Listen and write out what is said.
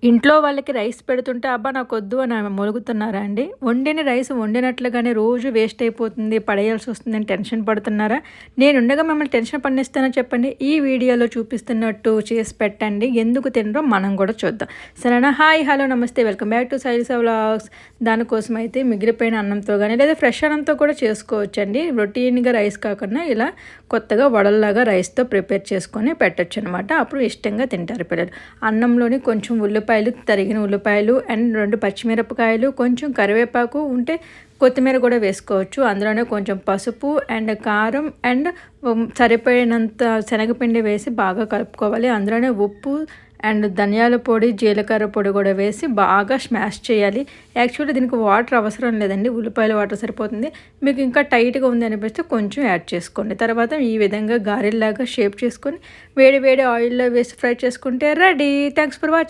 ఇంట్లో వాళ్ళకి రైస్ పెడుతుంటే అబ్బా నాకొద్దు అని ఆమె మొలుగుతున్నారా అండి? వండిన రైస్ వండినట్లుగానే రోజు వేస్ట్ అయిపోతుంది, పడేయాల్సి వస్తుందని టెన్షన్ పడుతున్నారా? నేనుండగా మిమ్మల్ని టెన్షన్ పడిస్తానో చెప్పండి. ఈ వీడియోలో చూపిస్తున్నట్టు చేసి పెట్టండి. ఎందుకు తినరో మనం కూడా చూద్దాం. సరేనా? హాయ్, హలో, నమస్తే, welcome back to Shailaja vlogs. దానికోసం అయితే మిగిలిపోయిన అన్నంతో కానీ లేదా ఫ్రెష్ అన్నంతో కూడా చేసుకోవచ్చండి. రొటీన్గా రైస్ కాకుండా ఇలా కొత్తగా వడల్లాగా రైస్తో ప్రిపేర్ చేసుకొని పెట్టచ్చు అనమాట. అప్పుడు ఇష్టంగా తింటారు పిల్లలు. అన్నంలోని కొంచెం తరిగిన ఉల్లిపాయలు అండ్ 2 పచ్చిమిరపకాయలు, కొంచెం కరివేపాకు ఉంటే కొత్తిమీర కూడా వేసుకోవచ్చు. అందులోనే కొంచెం పసుపు అండ్ కారం అండ్ సరిపోయినంత శనగపిండి వేసి బాగా కలుపుకోవాలి. అందులోనే ఉప్పు అండ్ ధనియాల పొడి, జీలకర్ర పొడి కూడా వేసి బాగా స్మాష్ చేయాలి. యాక్చువల్లీ దీనికి వాటర్ అవసరం లేదండి, ఉల్లిపాయల వాటర్ సరిపోతుంది. మీకు ఇంకా టైట్గా ఉంది అనిపిస్తే కొంచెం యాడ్ చేసుకోండి. తర్వాత ఈ విధంగా గారెల్లాగా షేప్ చేసుకొని వేడి వేడి ఆయిల్లో వేసి ఫ్రై చేసుకుంటే రెడీ. Thanks for watching.